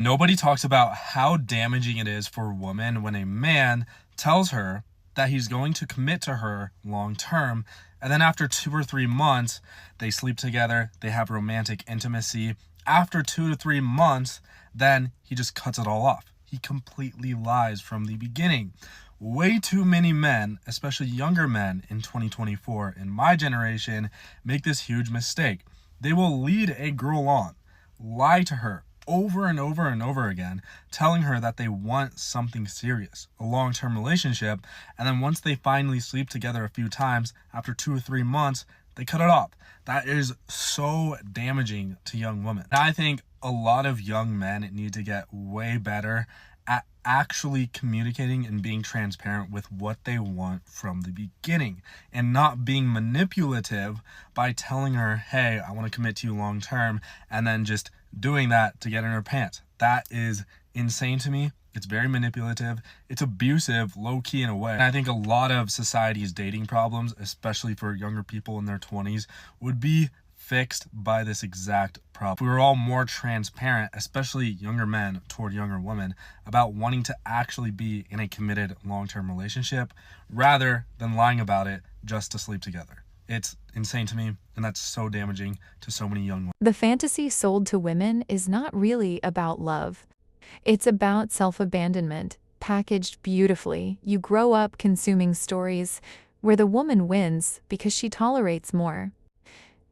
Nobody talks about how damaging it is for a woman when a man tells her that he's going to commit to her long term, and then after 2 or 3 months, they sleep together, they have romantic intimacy. After 2 to 3 months, then he just cuts it all off. He completely lies from the beginning. Way too many men, especially younger men in 2024, in my generation, make this huge mistake. They will lead a girl on, lie to her over and over and over again, telling her that they want something serious, a long-term relationship, and then once they finally sleep together a few times, after 2 or 3 months, they cut it off. That is so damaging to young women. And I think a lot of young men need to get way better at actually communicating and being transparent with what they want from the beginning, and not being manipulative by telling her, hey, I want to commit to you long term, and then just doing that to get in her pants. That is insane to me. It's very manipulative. It's abusive, low key in a way. And I think a lot of society's dating problems, especially for younger people in their 20s, would be fixed by this exact problem. If we were all more transparent, especially younger men toward younger women, about wanting to actually be in a committed long-term relationship rather than lying about it just to sleep together. It's insane to me, and that's so damaging to so many young women. The fantasy sold to women is not really about love. It's about self-abandonment, packaged beautifully. You grow up consuming stories where the woman wins because she tolerates more,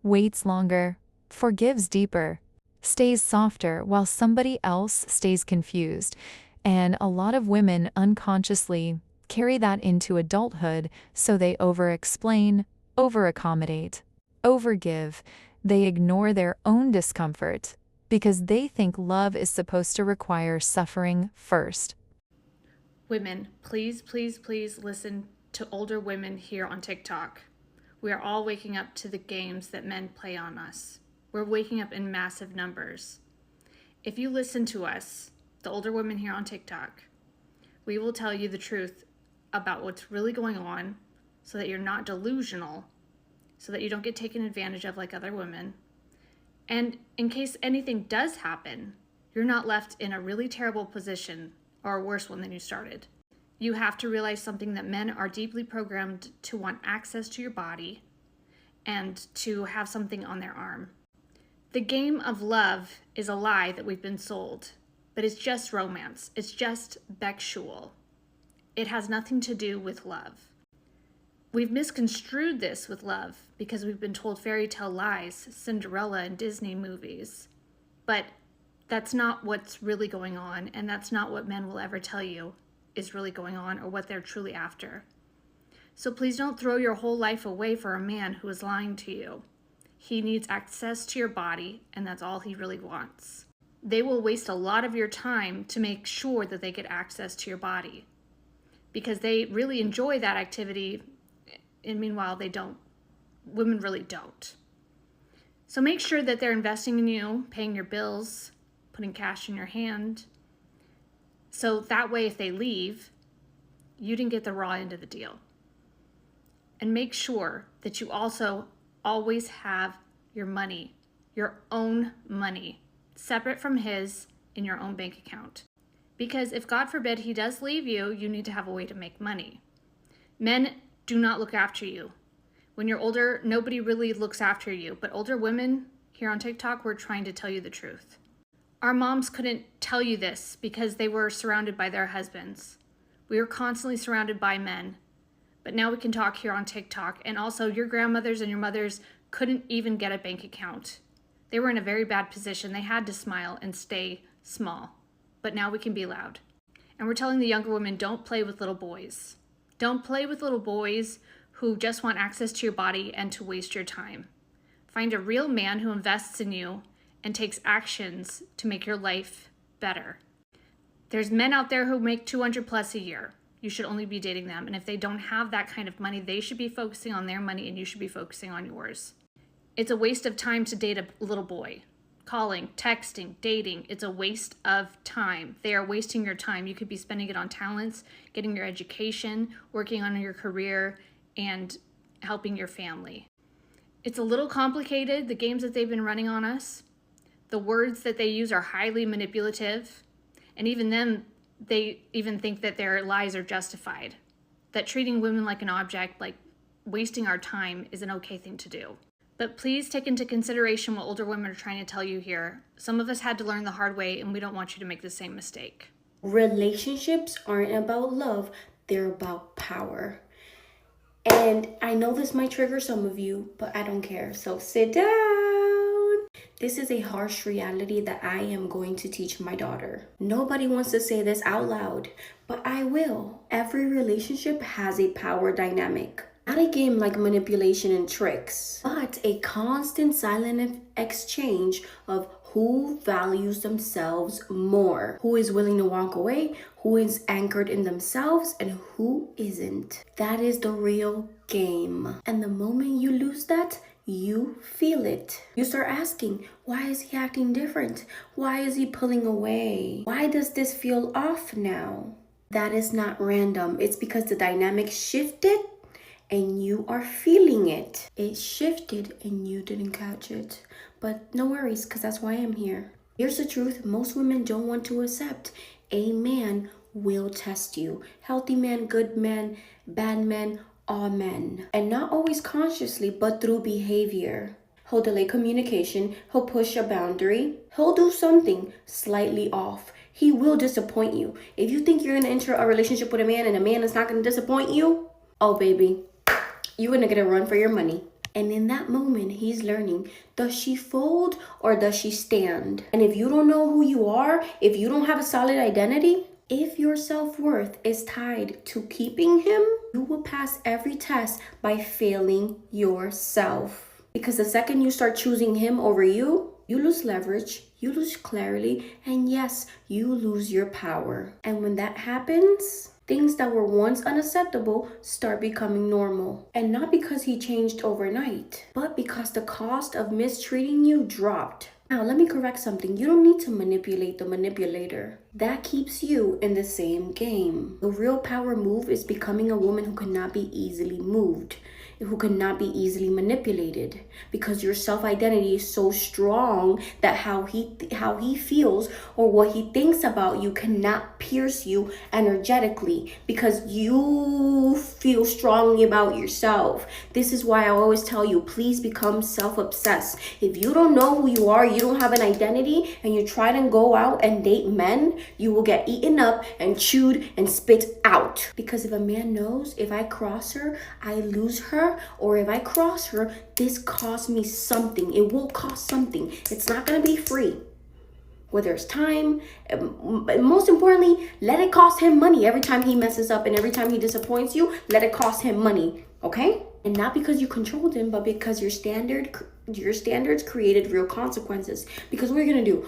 waits longer, forgives deeper, stays softer while somebody else stays confused. And a lot of women unconsciously carry that into adulthood, so they over-explain, over-accommodate, overgive. They ignore their own discomfort because they think love is supposed to require suffering first. Women, please, please, please listen to older women here on TikTok. We are all waking up to the games that men play on us. We're waking up in massive numbers. If you listen to us, the older women here on TikTok, we will tell you the truth about what's really going on so that you're not delusional, so that you don't get taken advantage of like other women. And in case anything does happen, you're not left in a really terrible position or a worse one than you started. You have to realize something, that men are deeply programmed to want access to your body and to have something on their arm. The game of love is a lie that we've been sold, but it's just romance. It's just Bectual. It has nothing to do with love. We've misconstrued this with love because we've been told fairy tale lies, Cinderella and Disney movies. But that's not what's really going on, and that's not what men will ever tell you is really going on or what they're truly after. So please don't throw your whole life away for a man who is lying to you. He needs access to your body, and that's all he really wants. They will waste a lot of your time to make sure that they get access to your body because they really enjoy that activity, and meanwhile they don't. Women really don't. So make sure that they're investing in you, paying your bills, putting cash in your hand. So that way, if they leave, you didn't get the raw end of the deal. And make sure that you also always have your money, your own money, separate from his, in your own bank account. Because if God forbid he does leave you, you need to have a way to make money. Men do not look after you. When you're older, nobody really looks after you. But older women here on TikTok, we're trying to tell you the truth. Our moms couldn't tell you this because they were surrounded by their husbands. We were constantly surrounded by men. But now we can talk here on TikTok. And also, your grandmothers and your mothers couldn't even get a bank account. They were in a very bad position. They had to smile and stay small. But now we can be loud. And we're telling the younger women, don't play with little boys. Don't play with little boys who just want access to your body and to waste your time. Find a real man who invests in you and takes actions to make your life better. There's men out there who make 200 plus a year. You should only be dating them. And if they don't have that kind of money, they should be focusing on their money and you should be focusing on yours. It's a waste of time to date a little boy. Calling, texting, dating, it's a waste of time. They are wasting your time. You could be spending it on talents, getting your education, working on your career, and helping your family. It's a little complicated, the games that they've been running on us, The words that they use are highly manipulative, and even then, they even think that their lies are justified. That treating women like an object, like wasting our time, is an okay thing to do. But please take into consideration what older women are trying to tell you here. Some of us had to learn the hard way, and we don't want you to make the same mistake. Relationships aren't about love, they're about power. And I know this might trigger some of you, but I don't care. So sit down. This is a harsh reality that I am going to teach my daughter. Nobody wants to say this out loud, but I will. Every relationship has a power dynamic. Not a game like manipulation and tricks, but a constant silent exchange of who values themselves more, who is willing to walk away, who is anchored in themselves, and who isn't. That is the real game. And the moment you lose that, you feel it. You start asking, why is he acting different? Why is he pulling away? Why does this feel off now? That is not random. It's because the dynamic shifted and you are feeling it. It shifted and you didn't catch it. But no worries, because that's why I'm here. Here's the truth. Most women don't want to accept a man will test you. Healthy man, good man, bad man, all men. And not always consciously, but through behavior. He'll delay communication. He'll push a boundary. He'll do something slightly off. He will disappoint you. If you think you're going to enter a relationship with a man and a man is not going to disappoint you, oh baby, you're going to get a run for your money. And in that moment, he's learning, does she fold or does she stand? And if you don't know who you are, if you don't have a solid identity, if your self-worth is tied to keeping him, you will pass every test by failing yourself. Because the second you start choosing him over you, you lose leverage, you lose clarity, and yes, you lose your power. And when that happens, things that were once unacceptable start becoming normal. And not because he changed overnight, but because the cost of mistreating you dropped. Now, let me correct something. You don't need to manipulate the manipulator. That keeps you in the same game. The real power move is becoming a woman who cannot be easily moved, who cannot be easily manipulated, because your self-identity is so strong that how he feels or what he thinks about you cannot pierce you energetically, because you feel strongly about yourself. This is why I always tell you, please become self-obsessed. If you don't know who you are, you don't have an identity, and you try to go out and date men, you will get eaten up and chewed and spit out. Because if a man knows, if I cross her, I lose her, or if I cross her, this costs me something. It will cost something. It's not going to be free. Whether it's time, most importantly, let it cost him money. Every time he messes up and every time he disappoints you, let it cost him money, okay? And not because you controlled him, but because your standards created real consequences. Because what are you going to do?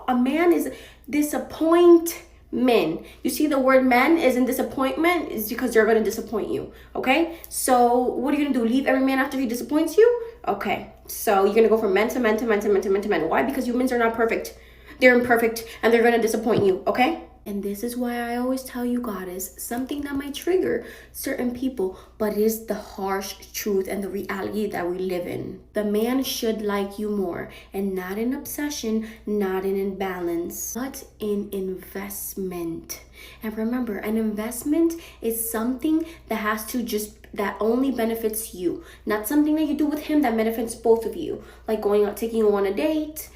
A man is disappointment. You see, the word men is in disappointment is because they're going to disappoint you, okay? So what are you going to do? Leave every man after he disappoints you? Okay, so you're going to go from men to men to men to men to men to men. Why? Because humans are not perfect. They're imperfect and they're going to disappoint you, okay? And this is why I always tell you, goddess, something that might trigger certain people, but it is the harsh truth and the reality that we live in. The man should like you more, and not in obsession, not in imbalance, but in investment. And remember, an investment is something that only benefits you, not something that you do with him that benefits both of you, like going out, taking you on a date,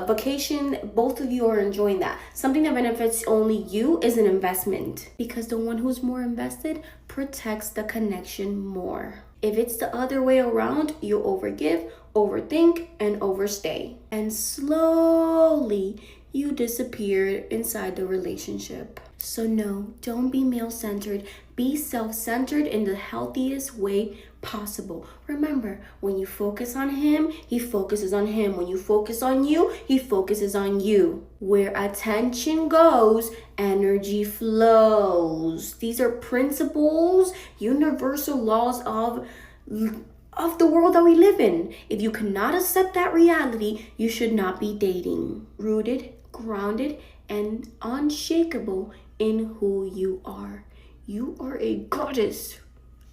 vacation. Both of you are enjoying that. Something that benefits only you is an investment, because the one who's more invested protects the connection more. If it's the other way around, you overgive, overthink, and overstay, and slowly you disappear inside the relationship. So no, don't be male-centered. Be self-centered in the healthiest way possible. Remember, when you focus on him, he focuses on him. When you focus on you, he focuses on you. Where attention goes, energy flows. These are principles, universal laws of the world that we live in. If you cannot accept that reality, you should not be dating. Rooted, grounded, and unshakable in who you are. You are a goddess.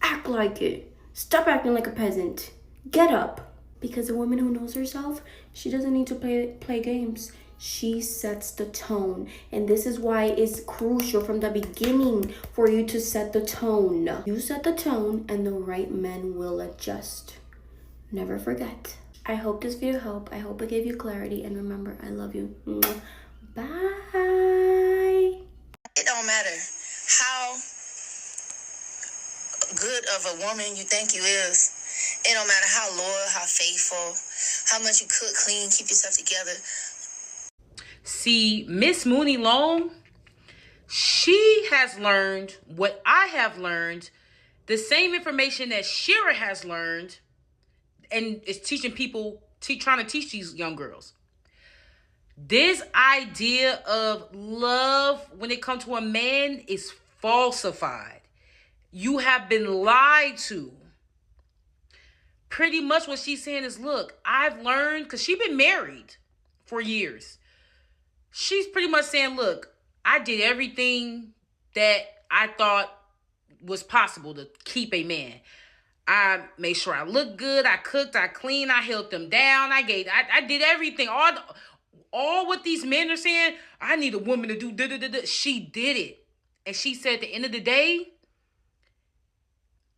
Act like it. Stop acting like a peasant. Get up. Because a woman who knows herself, she doesn't need to play games. She sets the tone. And this is why it's crucial from the beginning for you to set the tone. You set the tone and the right men will adjust. Never forget. I hope this video helped. I hope it gave you clarity. And remember, I love you. Bye. It don't matter how good of a woman you think you is. It don't matter how loyal, how faithful, how much you cook, clean, keep yourself together. See, Miss Mooney Long, she has learned what I have learned, the same information that Shira has learned, and is teaching people, trying to teach these young girls. This idea of love when it comes to a man is falsified. You have been lied to. Pretty much what she's saying is, look, I've learned, because she's been married for years. She's pretty much saying, look, I did everything that I thought was possible to keep a man. I made sure I looked good. I cooked, I cleaned, I held them down. I did everything. All what these men are saying, I need a woman to do da-da-da-da. She did it. And she said at the end of the day,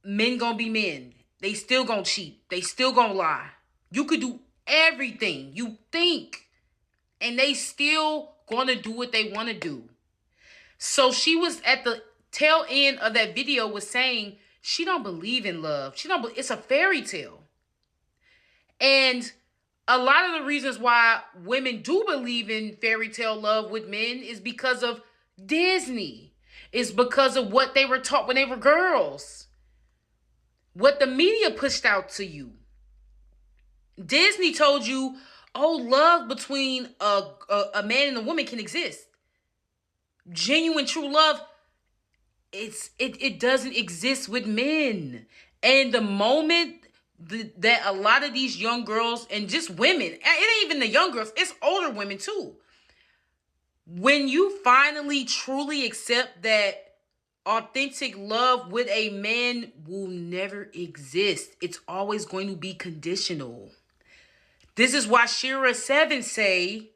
men gonna be men. They still gonna cheat. They still gonna lie. You could do everything you think, and they still gonna do what they want to do. So she was at the tail end of that video was saying she don't believe in love. It's a fairy tale. And a lot of the reasons why women do believe in fairy tale love with men is because of Disney. It's because of what they were taught when they were girls. What the media pushed out to you. Disney told you, oh, love between a man and a woman can exist. Genuine, true love, it doesn't exist with men. And the moment that a lot of these young girls, and just women, it ain't even the young girls, it's older women too. When you finally truly accept that authentic love with a man will never exist, it's always going to be conditional. This is why Shira 7 say,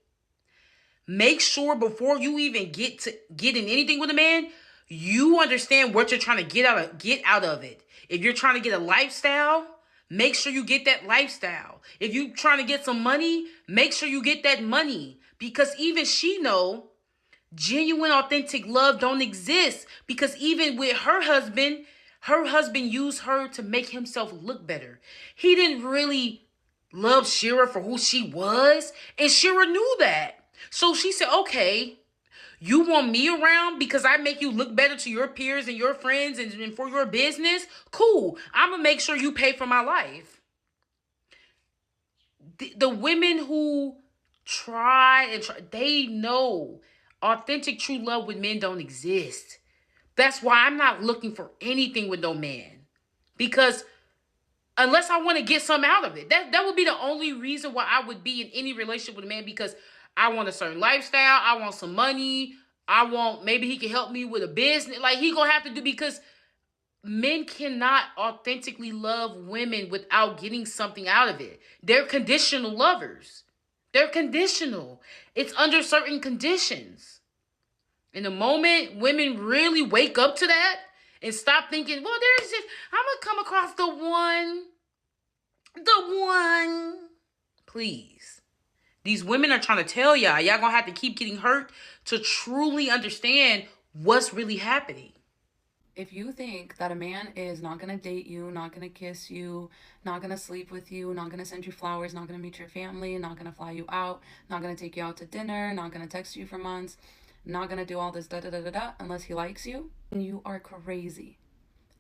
make sure before you even get in anything with a man, you understand what you're trying to get out of it. If you're trying to get a lifestyle, make sure you get that lifestyle. If you're trying to get some money, make sure you get that money. Because even she know genuine, authentic love don't exist. Because even with her husband used her to make himself look better. He didn't really love Shira for who she was, and Shira knew that. So she said, okay, you want me around because I make you look better to your peers and your friends and for your business? Cool. I'm going to make sure you pay for my life. The women who try, they know authentic, true love with men don't exist. That's why I'm not looking for anything with no man. Because unless I want to get something out of it. That would be the only reason why I would be in any relationship with a man, because I want a certain lifestyle. I want some money. Maybe he can help me with a business. Like, he gonna have to do, because men cannot authentically love women without getting something out of it. They're conditional lovers. They're conditional. It's under certain conditions. In the moment women really wake up to that, and stop thinking, well, I'm going to come across the one. Please. These women are trying to tell y'all going to have to keep getting hurt to truly understand what's really happening. If you think that a man is not going to date you, not going to kiss you, not going to sleep with you, not going to send you flowers, not going to meet your family, not going to fly you out, not going to take you out to dinner, not going to text you for months, not going to do all this da-da-da-da-da unless he likes you, you are crazy.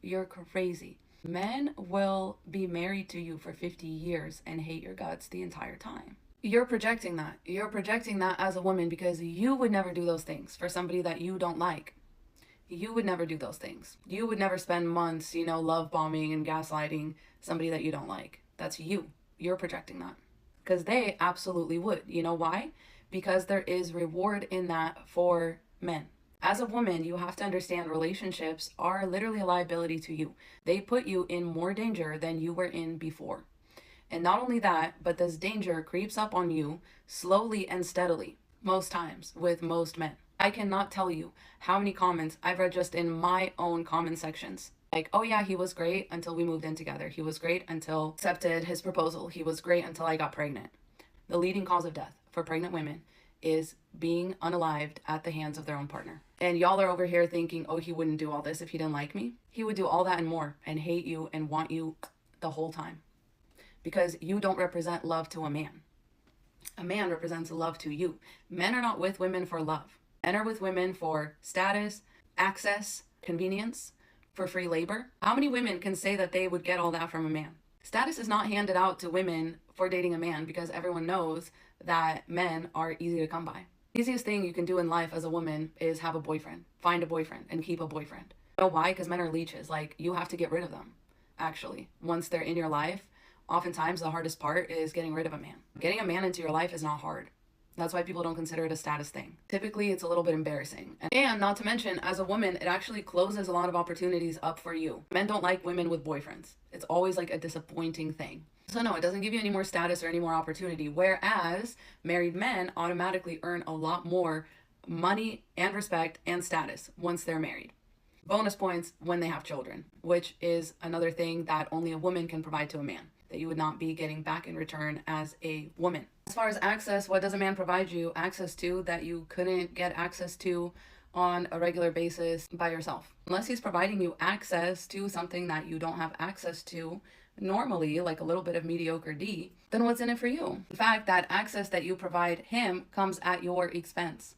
You're crazy. Men will be married to you for 50 years and hate your guts the entire time. You're projecting that. You're projecting that as a woman because you would never do those things for somebody that you don't like. You would never do those things. You would never spend months, love bombing and gaslighting somebody that you don't like. That's you. You're projecting that. Because they absolutely would. You know why? Because there is reward in that for men. As a woman, you have to understand relationships are literally a liability to you. They put you in more danger than you were in before. And not only that, but this danger creeps up on you slowly and steadily, most times with most men. I cannot tell you how many comments I've read just in my own comment sections. Like, oh yeah, he was great until we moved in together. He was great until accepted his proposal. He was great until I got pregnant. The leading cause of death for pregnant women is being unalived at the hands of their own partner. And y'all are over here thinking, oh, he wouldn't do all this if he didn't like me. He would do all that and more and hate you and want you the whole time. Because you don't represent love to a man. A man represents love to you. Men are not with women for love. Men are with women for status, access, convenience, for free labor. How many women can say that they would get all that from a man? Status is not handed out to women for dating a man because everyone knows that men are easy to come by. The easiest thing you can do in life as a woman is have a boyfriend, find a boyfriend, and keep a boyfriend. You know why? Because men are leeches. Like, you have to get rid of them, actually. Once they're in your life, oftentimes the hardest part is getting rid of a man. Getting a man into your life is not hard. That's why people don't consider it a status thing. Typically, it's a little bit embarrassing. And not to mention, as a woman, it actually closes a lot of opportunities up for you. Men don't like women with boyfriends. It's always like a disappointing thing. So no, it doesn't give you any more status or any more opportunity. Whereas married men automatically earn a lot more money and respect and status once they're married. Bonus points when they have children, which is another thing that only a woman can provide to a man, that you would not be getting back in return as a woman. As far as access, what does a man provide you access to that you couldn't get access to on a regular basis by yourself? Unless he's providing you access to something that you don't have access to normally, like a little bit of mediocre D, then what's in it for you? In fact, that access that you provide him comes at your expense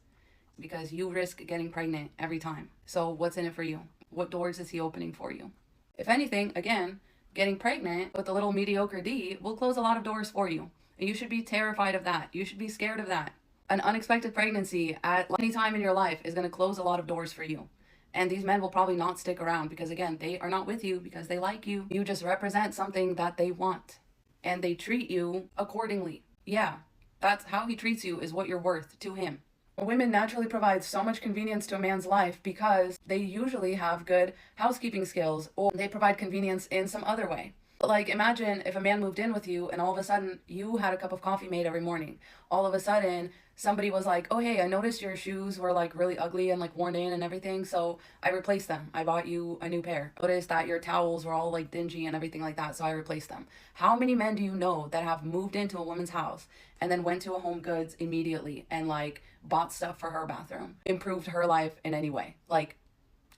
because you risk getting pregnant every time. So what's in it for you? What doors is he opening for you? If anything, again, getting pregnant with a little mediocre D will close a lot of doors for you. And you should be terrified of that. You should be scared of that. An unexpected pregnancy at any time in your life is going to close a lot of doors for you. And these men will probably not stick around because, again, they are not with you because they like you. You just represent something that they want. And they treat you accordingly. Yeah, that's how he treats you, is what you're worth to him. Women naturally provide so much convenience to a man's life because they usually have good housekeeping skills or they provide convenience in some other way. Like, imagine if a man moved in with you and all of a sudden you had a cup of coffee made every morning. All of a sudden somebody was like, oh hey, I noticed your shoes were like really ugly and like worn in and everything, so I replaced them. I bought you a new pair. Noticed that your towels were all like dingy and everything like that, so I replaced them. How many men do you know that have moved into a woman's house and then went to a Home Goods immediately and like bought stuff for her bathroom, improved her life in any way? Like,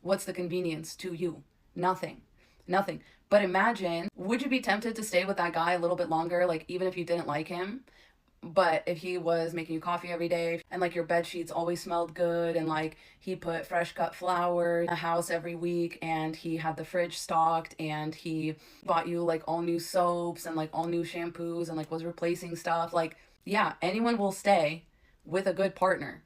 what's the convenience to you? Nothing. But imagine, would you be tempted to stay with that guy a little bit longer, like even if you didn't like him? But if he was making you coffee every day and like your bed sheets always smelled good and like he put fresh cut flowers in the house every week and he had the fridge stocked and he bought you like all new soaps and like all new shampoos and like was replacing stuff, like, yeah, anyone will stay with a good partner,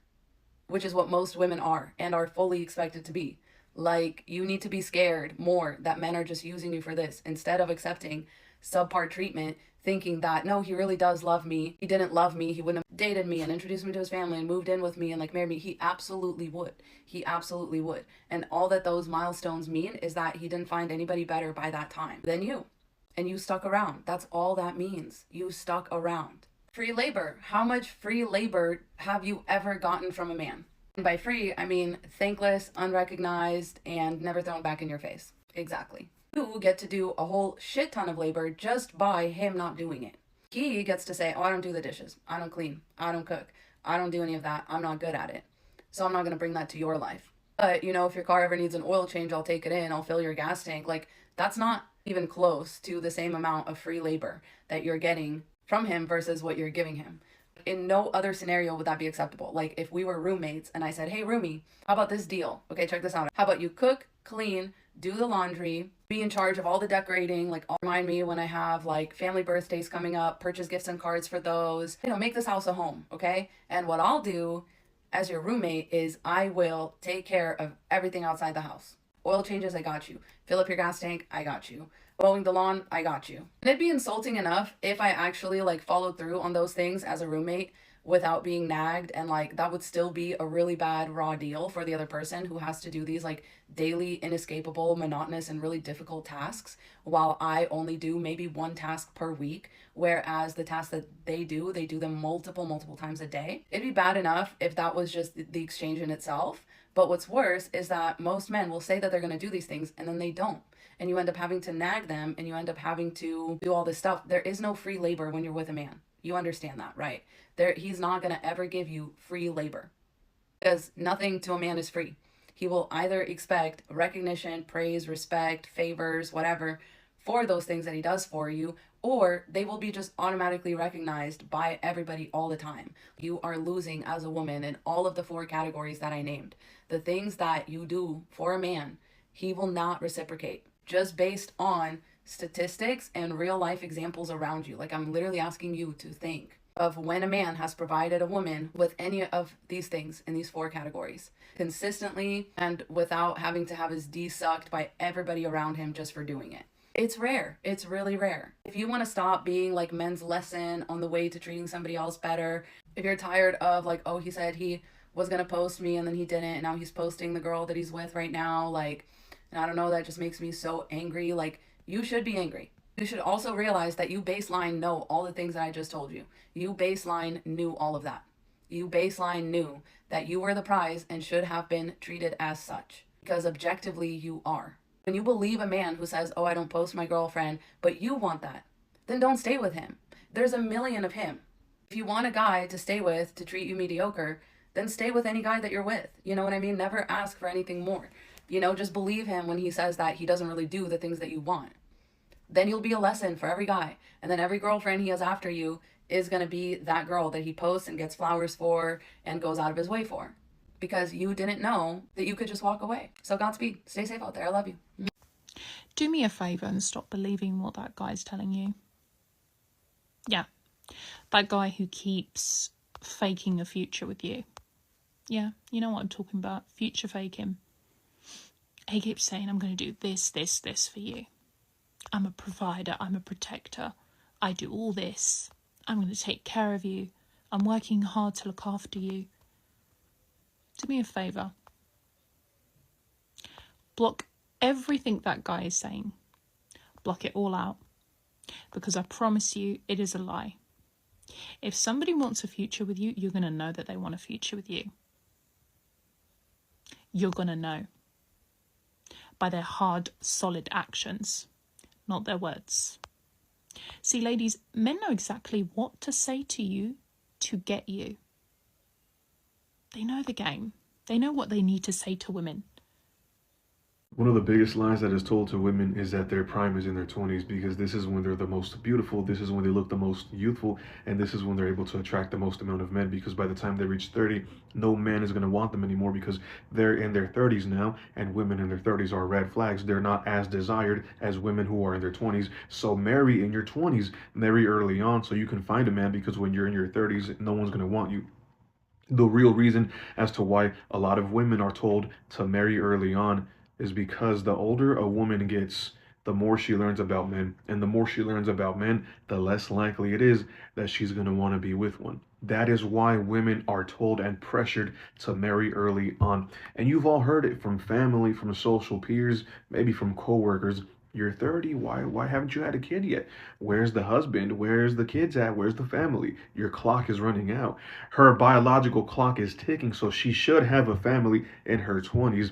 which is what most women are and are fully expected to be. Like, you need to be scared more that men are just using you for this instead of accepting subpar treatment, thinking that, no, he really does love me. He didn't love me. He wouldn't have dated me and introduced me to his family and moved in with me and like married me. He absolutely would. He absolutely would. And all that those milestones mean is that he didn't find anybody better by that time than you. And you stuck around. That's all that means. You stuck around. Free labor. How much free labor have you ever gotten from a man? And by free, I mean thankless, unrecognized, and never thrown back in your face. Exactly. You get to do a whole shit ton of labor just by him not doing it. He gets to say, oh, I don't do the dishes. I don't clean. I don't cook. I don't do any of that. I'm not good at it. So I'm not going to bring that to your life. But, you know, if your car ever needs an oil change, I'll take it in. I'll fill your gas tank. Like, that's not even close to the same amount of free labor that you're getting from him versus what you're giving him. In no other scenario would that be acceptable. Like, if we were roommates and I said, hey, roomie, how about this deal? Okay, check this out. How about you cook, clean, do the laundry, be in charge of all the decorating, like remind me when I have like family birthdays coming up, purchase gifts and cards for those, you know, make this house a home, okay? And what I'll do as your roommate is I will take care of everything outside the house. Oil changes, I got you. Fill up your gas tank, I got you. Mowing the lawn, I got you. And it'd be insulting enough if I actually like followed through on those things as a roommate, without being nagged, and like that would still be a really bad raw deal for the other person who has to do these like daily inescapable monotonous and really difficult tasks, while I only do maybe one task per week, whereas the tasks that they do them multiple times a day. It'd be bad enough if that was just the exchange in itself, but what's worse is that most men will say that they're going to do these things and then they don't, and you end up having to nag them and you end up having to do all this stuff. There is no free labor when you're with a man. You understand that, right? He's not going to ever give you free labor, because nothing to a man is free. He will either expect recognition, praise, respect, favors, whatever, for those things that he does for you, or they will be just automatically recognized by everybody all the time. You are losing as a woman in all of the 4 categories that I named. The things that you do for a man, he will not reciprocate, just based on statistics and real life examples around you. Like, I'm literally asking you to think of when a man has provided a woman with any of these things in these 4 categories consistently and without having to have his D sucked by everybody around him just for doing it. It's rare. It's really rare. If you want to stop being like men's lesson on the way to treating somebody else better, if you're tired of like, oh, he said he was going to post me and then he didn't, and now he's posting the girl that he's with right now, like, and I don't know, that just makes me so angry. Like, you should be angry. You should also realize that you baseline know all the things that I just told you. You baseline knew all of that. You baseline knew that you were the prize and should have been treated as such, because objectively you are. When you believe a man who says, oh, I don't post my girlfriend, but you want that, then don't stay with him. There's a million of him. If you want a guy to stay with to treat you mediocre, then stay with any guy that you're with. You know what I mean? Never ask for anything more. You know, just believe him when he says that he doesn't really do the things that you want. Then you'll be a lesson for every guy. And then every girlfriend he has after you is going to be that girl that he posts and gets flowers for and goes out of his way for. Because you didn't know that you could just walk away. So Godspeed. Stay safe out there. I love you. Do me a favour and stop believing what that guy's telling you. Yeah. That guy who keeps faking a future with you. Yeah, you know what I'm talking about. Future faking. He keeps saying, I'm going to do this for you. I'm a provider. I'm a protector. I do all this. I'm going to take care of you. I'm working hard to look after you. Do me a favour. Block everything that guy is saying. Block it all out. Because I promise you, it is a lie. If somebody wants a future with you, you're going to know that they want a future with you. You're going to know. By their hard, solid actions, not their words. See, ladies, men know exactly what to say to you to get you. They know the game. They know what they need to say to women. One of the biggest lies that is told to women is that their prime is in their 20s, because this is when they're the most beautiful, this is when they look the most youthful, and this is when they're able to attract the most amount of men, because by the time they reach 30, no man is going to want them anymore, because they're in their 30s now, and women in their 30s are red flags. They're not as desired as women who are in their 20s. So marry in your 20s, marry early on so you can find a man, because when you're in your 30s, no one's going to want you. The real reason as to why a lot of women are told to marry early on is because the older a woman gets, the more she learns about men. And the more she learns about men, the less likely it is that she's going to want to be with one. That is why women are told and pressured to marry early on. And you've all heard it from family, from social peers, maybe from coworkers. You're 30, why haven't you had a kid yet? Where's the husband? Where's the kids at? Where's the family? Your clock is running out. Her biological clock is ticking, so she should have a family in her 20s.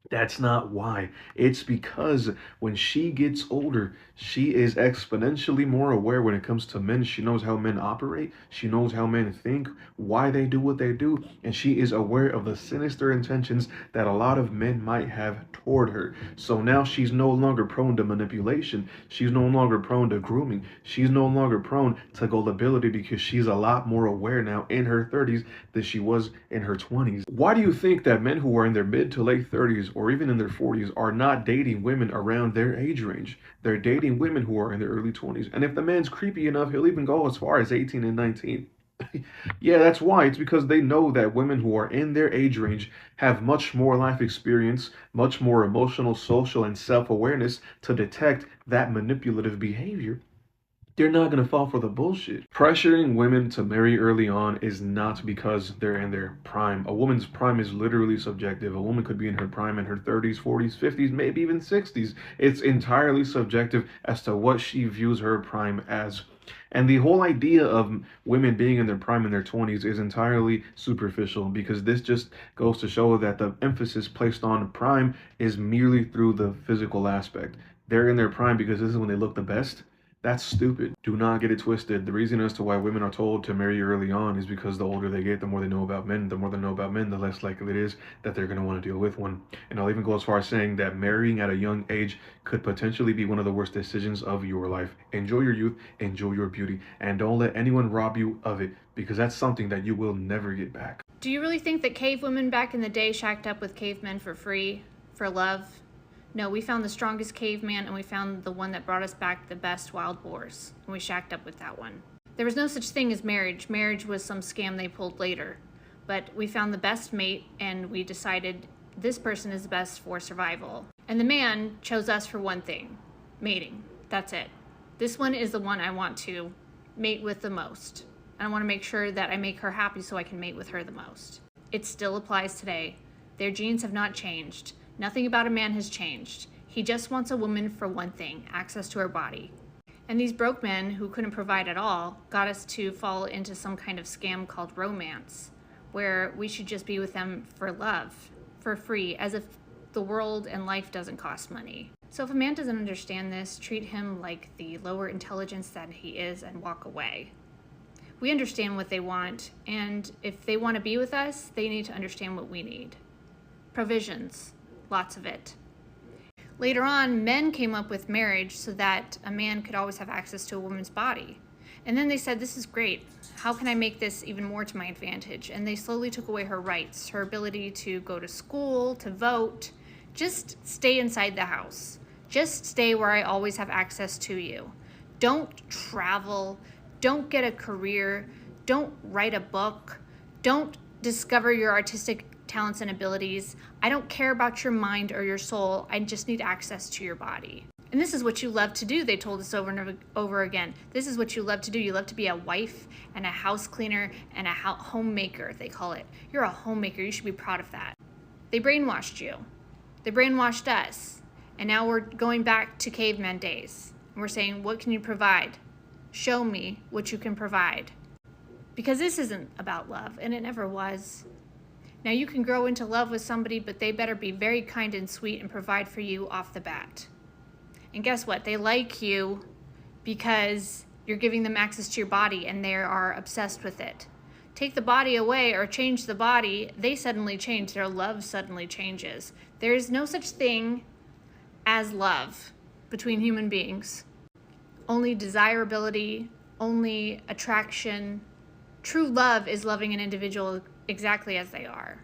That's not why. It's because when she gets older, she is exponentially more aware when it comes to men. She knows how men operate. She knows how men think, why they do what they do. And she is aware of the sinister intentions that a lot of men might have toward her. So now she's no longer prone to manipulation. She's no longer prone to grooming. She's no longer prone to gullibility, because she's a lot more aware now in her 30s than she was in her 20s. Why do you think that men who are in their mid to late 30s or even in their 40s are not dating women around their age range? They're dating women who are in their early 20s. And if the man's creepy enough, he'll even go as far as 18 and 19. Yeah, that's why. It's because they know that women who are in their age range have much more life experience, much more emotional, social, and self-awareness to detect that manipulative behavior. they're not going to fall for the bullshit. Pressuring women to marry early on is not because they're in their prime. A woman's prime is literally subjective. A woman could be in her prime in her 30s, 40s, 50s, maybe even 60s. It's entirely subjective as to what she views her prime as. And the whole idea of women being in their prime in their 20s is entirely superficial, because this just goes to show that the emphasis placed on prime is merely through the physical aspect. They're in their prime because this is when they look the best. That's stupid. Do not get it twisted. The reason as to why women are told to marry early on is because the older they get, the more they know about men. The more they know about men, the less likely it is that they're going to want to deal with one. And I'll even go as far as saying that marrying at a young age could potentially be one of the worst decisions of your life. Enjoy your youth, enjoy your beauty, and don't let anyone rob you of it, because that's something that you will never get back. Do you really think that cave women back in the day shacked up with cavemen for free, for love? No, we found the strongest caveman, and we found the one that brought us back the best wild boars, and we shacked up with that one. There was no such thing as marriage. Marriage was some scam they pulled later. But we found the best mate, and we decided this person is best for survival. And the man chose us for one thing: mating. That's it. This one is the one I want to mate with the most. I want to make sure that I make her happy so I can mate with her the most. It still applies today. Their genes have not changed. Nothing about a man has changed. He just wants a woman for one thing: access to her body. And these broke men who couldn't provide at all got us to fall into some kind of scam called romance, where we should just be with them for love, for free, as if the world and life doesn't cost money. So if a man doesn't understand this, treat him like the lower intelligence that he is and walk away. We understand what they want, and if they want to be with us, they need to understand what we need. Provisions. Lots of it. Later on, men came up with marriage so that a man could always have access to a woman's body. And then they said, this is great. How can I make this even more to my advantage? And they slowly took away her rights, her ability to go to school, to vote. Just stay inside the house. Just stay where I always have access to you. Don't travel. Don't get a career. Don't write a book. Don't discover your artistic talents and abilities. I don't care about your mind or your soul. I just need access to your body. And this is what you love to do, they told us over and over again. This is what you love to do. You love to be a wife and a house cleaner and a homemaker, they call it. You're a homemaker. You should be proud of that. They brainwashed you. They brainwashed us. And now we're going back to caveman days. And we're saying, what can you provide? Show me what you can provide. Because this isn't about love, and it never was. Now you can grow into love with somebody, but they better be very kind and sweet and provide for you off the bat. And guess what? They like you because you're giving them access to your body and they are obsessed with it. Take the body away or change the body, they suddenly change. Their love suddenly changes. There is no such thing as love between human beings. Only desirability, only attraction. True love is loving an individual exactly as they are.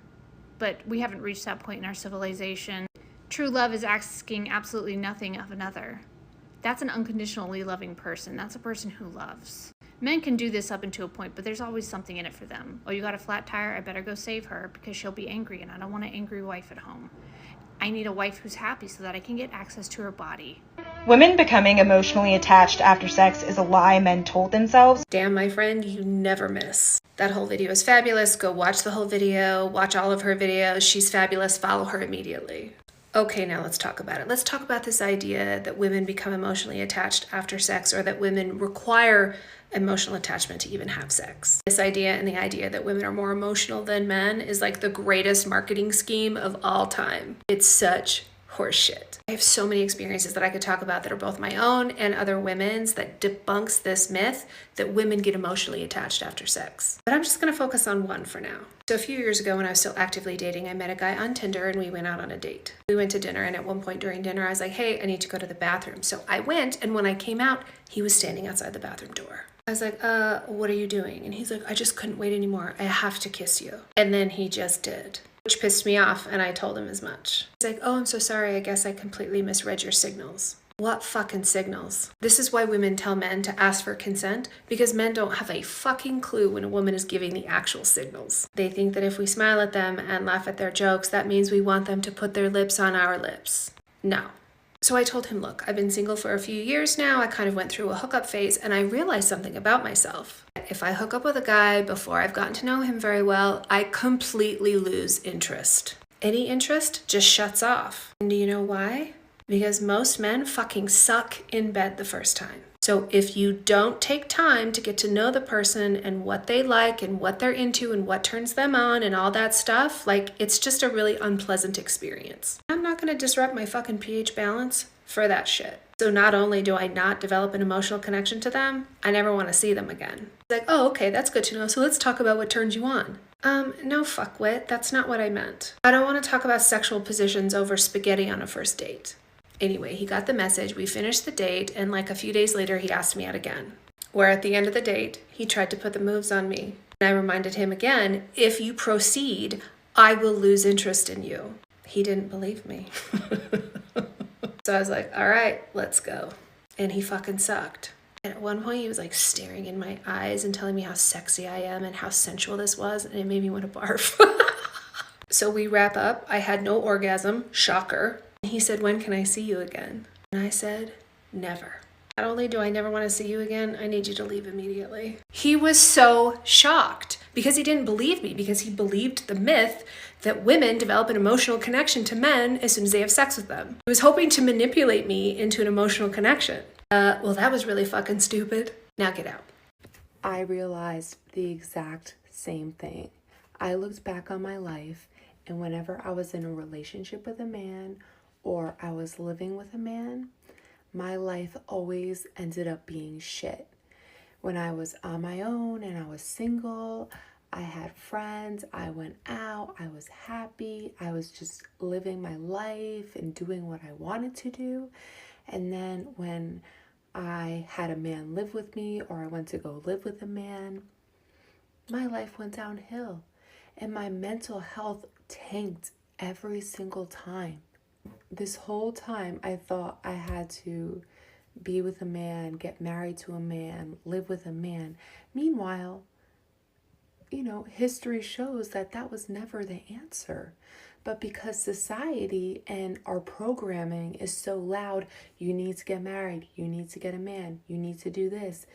But we haven't reached that point in our civilization. True love is asking absolutely nothing of another. That's an unconditionally loving person. That's a person who loves. Men can do this up until a point, but there's always something in it for them. Oh, you got a flat tire? I better go save her because she'll be angry, and I don't want an angry wife at home. I need a wife who's happy so that I can get access to her body. Women becoming emotionally attached after sex is a lie men told themselves. Damn, my friend, you never miss. That whole video is fabulous. Go watch the whole video. Watch all of her videos. She's fabulous. Follow her immediately. Okay, now let's talk about it. Let's talk about this idea that women become emotionally attached after sex, or that women require emotional attachment to even have sex. This idea and the idea that women are more emotional than men is like the greatest marketing scheme of all time. It's such horseshit. I have so many experiences that I could talk about that are both my own and other women's that debunks this myth that women get emotionally attached after sex. But I'm just going to focus on one for now. So a few years ago when I was still actively dating, I met a guy on Tinder and we went out on a date. We went to dinner, and at one point during dinner I was like, hey, I need to go to the bathroom. So I went, and when I came out, he was standing outside the bathroom door. I was like, what are you doing? And he's like, I just couldn't wait anymore. I have to kiss you. And then he just did, which pissed me off, and I told him as much. He's like, oh, I'm so sorry. I guess I completely misread your signals. What fucking signals? This is why women tell men to ask for consent, because men don't have a fucking clue when a woman is giving the actual signals. They think that if we smile at them and laugh at their jokes, that means we want them to put their lips on our lips. No. So I told him, look, I've been single for a few years now. I kind of went through a hookup phase and I realized something about myself. If I hook up with a guy before I've gotten to know him very well, I completely lose interest. Any interest just shuts off. And do you know why? Because most men fucking suck in bed the first time. So if you don't take time to get to know the person and what they like and what they're into and what turns them on and all that stuff, like, it's just a really unpleasant experience. I'm not gonna disrupt my fucking pH balance for that shit. So not only do I not develop an emotional connection to them, I never want to see them again. It's like, oh, okay, that's good to know. So let's talk about what turns you on. No, fuckwit, that's not what I meant. I don't want to talk about sexual positions over spaghetti on a first date. Anyway, he got the message, we finished the date, and like a few days later, he asked me out again. Where at the end of the date, he tried to put the moves on me. And I reminded him again, if you proceed, I will lose interest in you. He didn't believe me. So I was like, all right, let's go. And he fucking sucked. And at one point, he was like staring in my eyes and telling me how sexy I am and how sensual this was, and it made me want to barf. So we wrap up. I had no orgasm. Shocker. He said, when can I see you again? And I said, never. Not only do I never want to see you again, I need you to leave immediately. He was so shocked because he didn't believe me, because he believed the myth that women develop an emotional connection to men as soon as they have sex with them. He was hoping to manipulate me into an emotional connection. Well, that was really fucking stupid. Now get out. I realized the exact same thing. I looked back on my life, and whenever I was in a relationship with a man or I was living with a man, my life always ended up being shit. When I was on my own and I was single, I had friends, I went out, I was happy, I was just living my life and doing what I wanted to do. And then when I had a man live with me or I went to go live with a man, my life went downhill and my mental health tanked every single time. This whole time I thought I had to be with a man, get married to a man, live with a man. Meanwhile, history shows that that was never the answer. But because society and our programming is so loud, you need to get married, you need to get a man, you need to do this,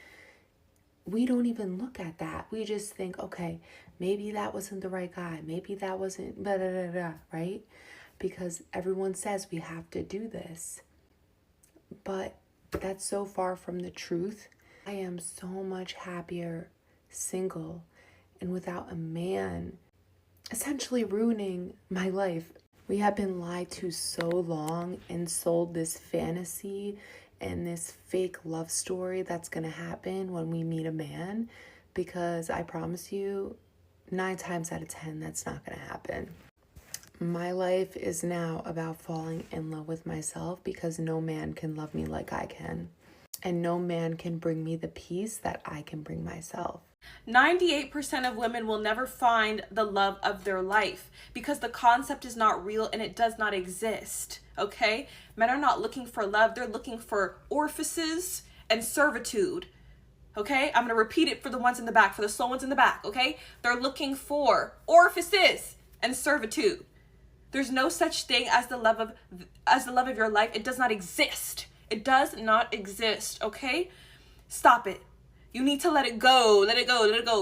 we don't even look at that. We just think, okay, maybe that wasn't the right guy, maybe that wasn't blah, blah, blah, blah, right? Because everyone says we have to do this. But that's so far from the truth. I am so much happier single and without a man essentially ruining my life. We have been lied to so long and sold this fantasy and this fake love story that's gonna happen when we meet a man, because I promise you, 9 times out of 10, that's not gonna happen. My life is now about falling in love with myself, because no man can love me like I can. And no man can bring me the peace that I can bring myself. 98% of women will never find the love of their life because the concept is not real and it does not exist, okay? Men are not looking for love. They're looking for orifices and servitude, okay? I'm going to repeat it for the ones in the back, for the slow ones in the back, okay? They're looking for orifices and servitude. There's no such thing as the love of your life. It does not exist. It does not exist, okay? Stop it. You need to let it go,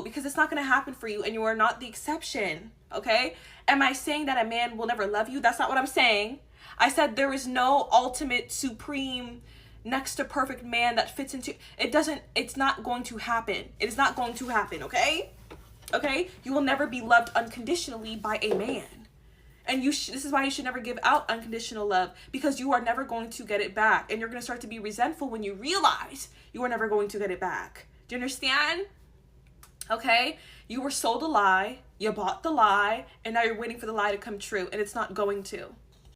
because it's not going to happen for you, and you are not the exception, okay? Am I saying that a man will never love you? That's not what I'm saying. I said there is no ultimate, supreme, next to perfect man that fits into... It's not going to happen. It is not going to happen, okay? Okay? You will never be loved unconditionally by a man. And this is why you should never give out unconditional love, because you are never going to get it back. And you're going to start to be resentful when you realize you are never going to get it back. Do you understand? Okay? You were sold a lie, you bought the lie, and now you're waiting for the lie to come true, and it's not going to.